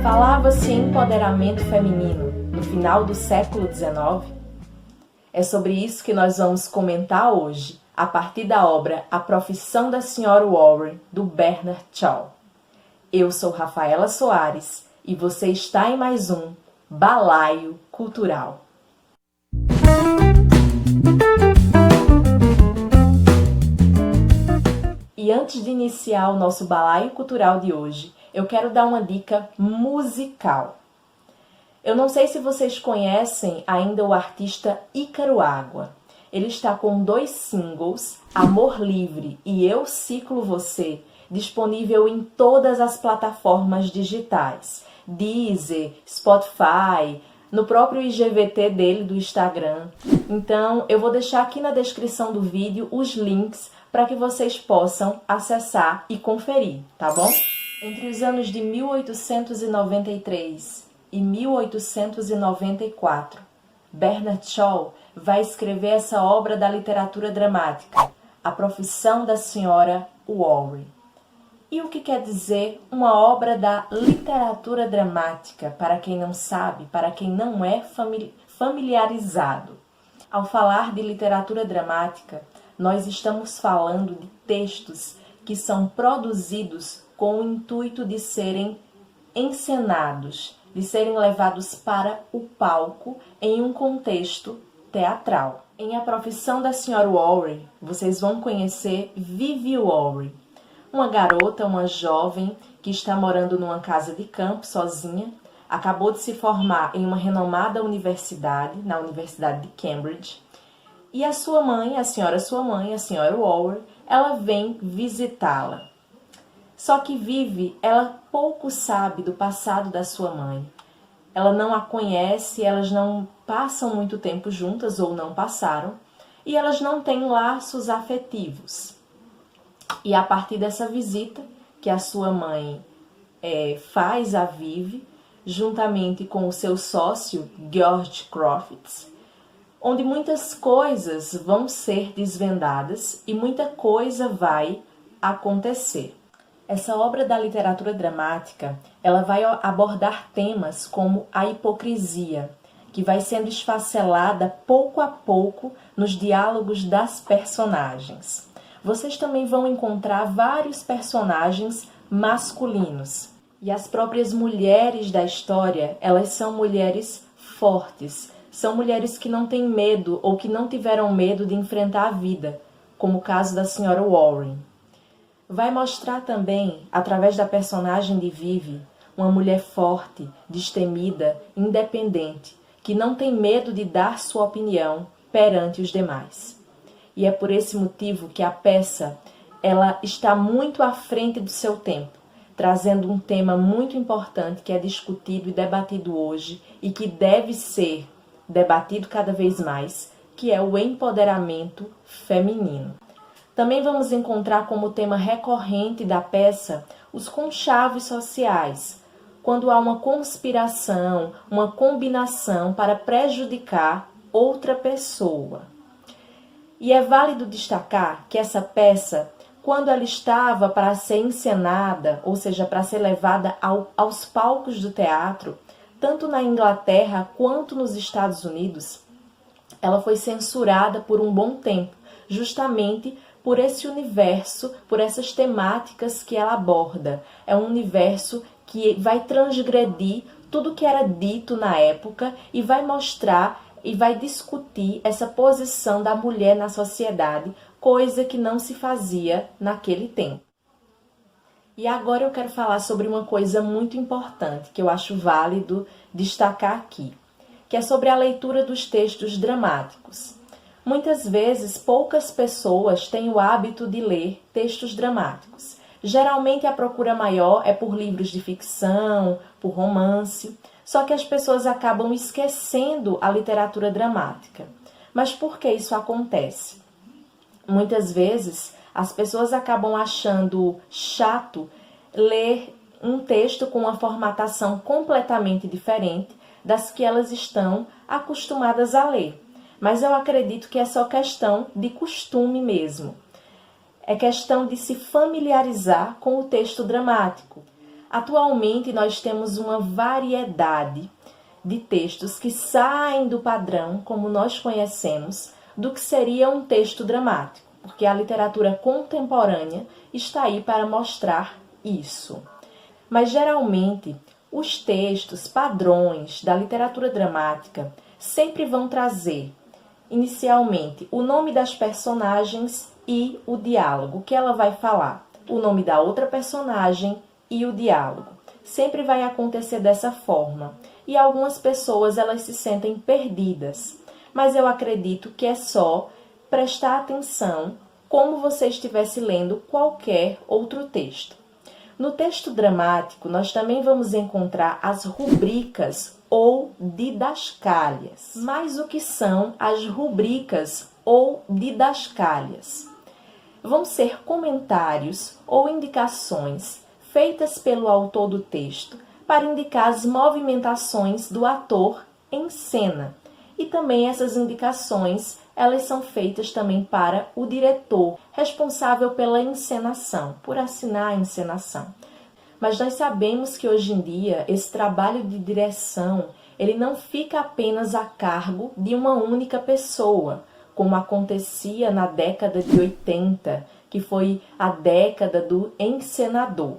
Falava-se em empoderamento feminino no final do século XIX? É sobre isso que nós vamos comentar hoje, a partir da obra A Profissão da Sra. Warren, do Bernard Shaw. Eu sou Rafaela Soares e você está em mais um Balaio Cultural. E antes de iniciar o nosso Balaio Cultural de hoje, eu quero dar uma dica musical. Eu não sei se vocês conhecem ainda o artista Ícaro Água. Ele está com 2 singles, Amor Livre e Eu Ciclo Você, disponível em todas as plataformas digitais, Deezer, Spotify, no próprio IGVT dele do Instagram. Então, eu vou deixar aqui na descrição do vídeo os links para que vocês possam acessar e conferir, tá bom? Entre os anos de 1893 e 1894, Bernard Shaw vai escrever essa obra da literatura dramática, A Profissão da Sra. Warren. E o que quer dizer uma obra da literatura dramática, para quem não sabe, para quem não é familiarizado? Ao falar de literatura dramática, nós estamos falando de textos que são produzidos com o intuito de serem encenados, de serem levados para o palco em um contexto teatral. Em A Profissão da Sra. Warren, vocês vão conhecer Vivi Warren, uma garota, uma jovem que está morando numa casa de campo sozinha, acabou de se formar em uma renomada universidade, na Universidade de Cambridge, e a sua mãe, a Sra. Warren, ela vem visitá-la. Só que Vivi, ela pouco sabe do passado da sua mãe. Ela não a conhece, elas não passam muito tempo juntas ou não passaram, e elas não têm laços afetivos. E a partir dessa visita que a sua mãe faz a Vivi, juntamente com o seu sócio, George Crofts, onde muitas coisas vão ser desvendadas e muita coisa vai acontecer. Essa obra da literatura dramática, ela vai abordar temas como a hipocrisia, que vai sendo esfacelada pouco a pouco nos diálogos das personagens. Vocês também vão encontrar vários personagens masculinos. E as próprias mulheres da história, elas são mulheres fortes, são mulheres que não têm medo ou que não tiveram medo de enfrentar a vida, como o caso da Sra. Warren. Vai mostrar também, através da personagem de Vivi, uma mulher forte, destemida, independente, que não tem medo de dar sua opinião perante os demais. E é por esse motivo que a peça ela está muito à frente do seu tempo, trazendo um tema muito importante que é discutido e debatido hoje e que deve ser debatido cada vez mais, que é o empoderamento feminino. Também vamos encontrar como tema recorrente da peça os conchaves sociais, quando há uma conspiração, uma combinação para prejudicar outra pessoa. E é válido destacar que essa peça, quando ela estava para ser encenada, ou seja, para ser levada aos palcos do teatro, tanto na Inglaterra quanto nos Estados Unidos, ela foi censurada por um bom tempo, justamente por esse universo, por essas temáticas que ela aborda. É um universo que vai transgredir tudo que era dito na época e vai mostrar e vai discutir essa posição da mulher na sociedade, coisa que não se fazia naquele tempo. E agora eu quero falar sobre uma coisa muito importante que eu acho válido destacar aqui, que é sobre a leitura dos textos dramáticos. Muitas vezes, poucas pessoas têm o hábito de ler textos dramáticos. Geralmente, a procura maior é por livros de ficção, por romance, só que as pessoas acabam esquecendo a literatura dramática. Mas por que isso acontece? Muitas vezes, as pessoas acabam achando chato ler um texto com uma formatação completamente diferente das que elas estão acostumadas a ler. mas eu acredito que é só questão de costume mesmo. É questão de se familiarizar com o texto dramático. Atualmente nós temos uma variedade de textos que saem do padrão, como nós conhecemos, do que seria um texto dramático, porque a literatura contemporânea está aí para mostrar isso. Mas geralmente os textos padrões da literatura dramática sempre vão trazer, inicialmente, o nome das personagens e o diálogo que ela vai falar, o nome da outra personagem e o diálogo. Sempre vai acontecer dessa forma. E algumas pessoas elas se sentem perdidas. Mas eu acredito que é só prestar atenção como você estivesse lendo qualquer outro texto. No texto dramático, nós também vamos encontrar as rubricas ou didascálias. Mas o que são as rubricas ou didascálias? Vão ser comentários ou indicações feitas pelo autor do texto para indicar as movimentações do ator em cena. E também essas indicações, elas são feitas também para o diretor, responsável pela encenação, por assinar a encenação. Mas nós sabemos que hoje em dia esse trabalho de direção, ele não fica apenas a cargo de uma única pessoa, como acontecia na década de 80, que foi a década do encenador.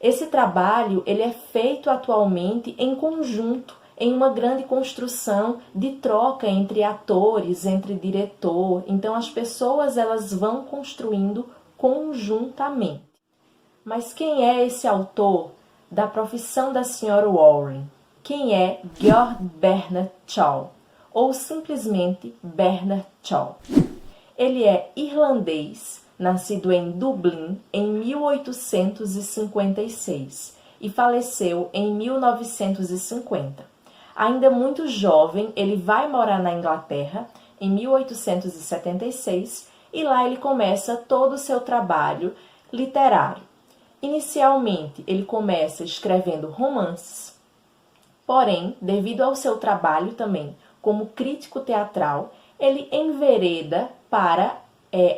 Esse trabalho ele é feito atualmente em conjunto, em uma grande construção de troca entre atores, entre diretor. Então as pessoas elas vão construindo conjuntamente. Mas quem é esse autor da Profissão da Sra. Warren? Quem é George Bernard Shaw? Ou simplesmente Bernard Shaw? Ele é irlandês, nascido em Dublin em 1856 e faleceu em 1950. Ainda muito jovem, ele vai morar na Inglaterra em 1876 e lá ele começa todo o seu trabalho literário. Inicialmente, ele começa escrevendo romances, porém, devido ao seu trabalho também como crítico teatral, ele envereda para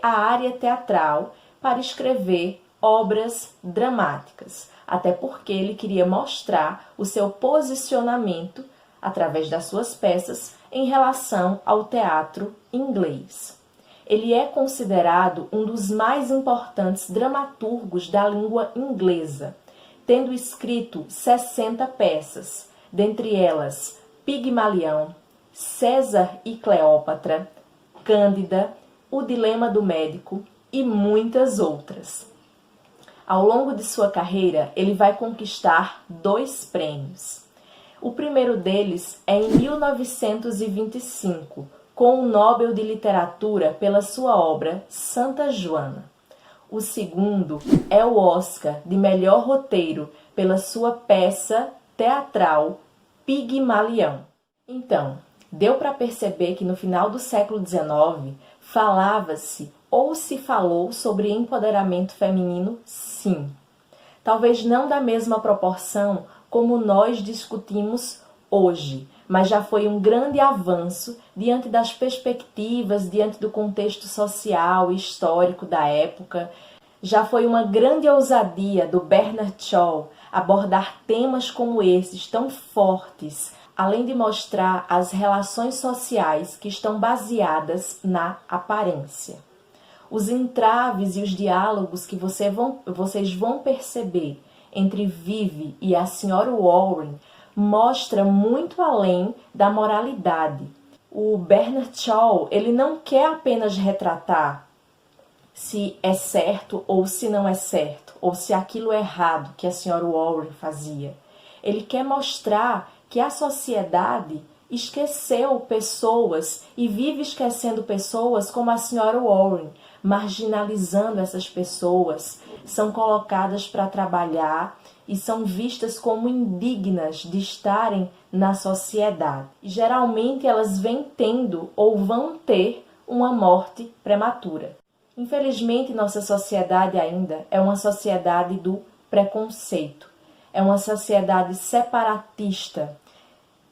a área teatral para escrever obras dramáticas, até porque ele queria mostrar o seu posicionamento através das suas peças em relação ao teatro inglês. Ele é considerado um dos mais importantes dramaturgos da língua inglesa, tendo escrito 60 peças, dentre elas Pigmalião, César e Cleópatra, Cândida, O Dilema do Médico e muitas outras. Ao longo de sua carreira, ele vai conquistar 2 prêmios. O primeiro deles é em 1925, com o Nobel de Literatura pela sua obra Santa Joana. O segundo é o Oscar de melhor roteiro pela sua peça teatral Pigmalião. Então, deu para perceber que no final do século XIX falava-se ou se falou sobre empoderamento feminino, sim. Talvez não da mesma proporção como nós discutimos hoje, mas já foi um grande avanço diante das perspectivas, diante do contexto social e histórico da época. Já foi uma grande ousadia do Bernard Shaw abordar temas como esses tão fortes, além de mostrar as relações sociais que estão baseadas na aparência. Os entraves e os diálogos que vocês vão perceber entre Vivi e a Sra. Warren mostra muito além da moralidade. O Bernard Shaw, ele não quer apenas retratar se é certo ou se não é certo, ou se aquilo é errado que a Sra. Warren fazia. Ele quer mostrar que a sociedade esqueceu pessoas e vive esquecendo pessoas como a Sra. Warren, marginalizando essas pessoas, são colocadas para trabalhar e são vistas como indignas de estarem na sociedade. E geralmente elas vêm tendo ou vão ter uma morte prematura. Infelizmente, nossa sociedade ainda é uma sociedade do preconceito, é uma sociedade separatista,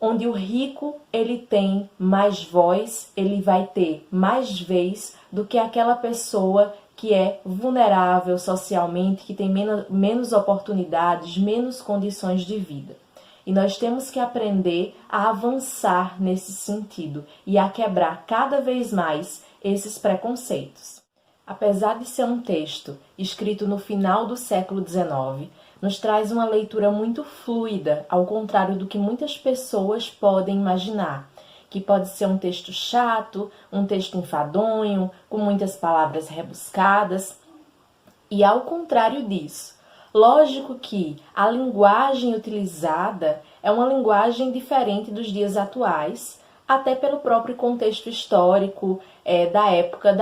onde o rico ele tem mais voz, ele vai ter mais vez do que aquela pessoa que é vulnerável socialmente, que tem menos oportunidades, menos condições de vida. E nós temos que aprender a avançar nesse sentido e a quebrar cada vez mais esses preconceitos. Apesar de ser um texto escrito no final do século XIX, nos traz uma leitura muito fluida, ao contrário do que muitas pessoas podem imaginar, que pode ser um texto chato, um texto enfadonho, com muitas palavras rebuscadas. E ao contrário disso, lógico que a linguagem utilizada é uma linguagem diferente dos dias atuais, até pelo próprio contexto histórico da época,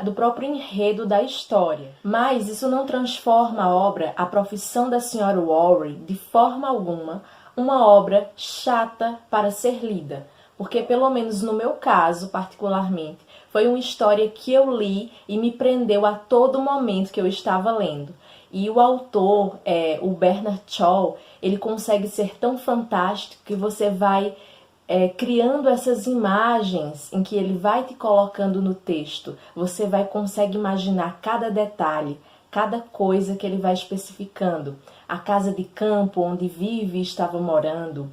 do próprio enredo da história. Mas isso não transforma a obra, A Profissão da Sra. Warren, de forma alguma, uma obra chata para ser lida. Porque, pelo menos no meu caso, particularmente, foi uma história que eu li e me prendeu a todo momento que eu estava lendo. E o autor, o Bernard Shaw, ele consegue ser tão fantástico que você vai criando essas imagens em que ele vai te colocando no texto. Você consegue imaginar cada detalhe, cada coisa que ele vai especificando. A casa de campo onde Vivi estava morando,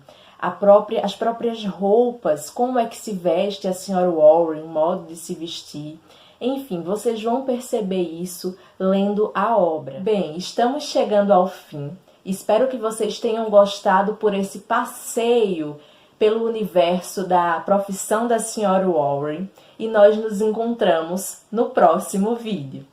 as próprias roupas, como é que se veste a Sra. Warren, o modo de se vestir. Enfim, vocês vão perceber isso lendo a obra. Bem, estamos chegando ao fim. Espero que vocês tenham gostado por esse passeio pelo universo da Profissão da Sra. Warren. E nós nos encontramos no próximo vídeo.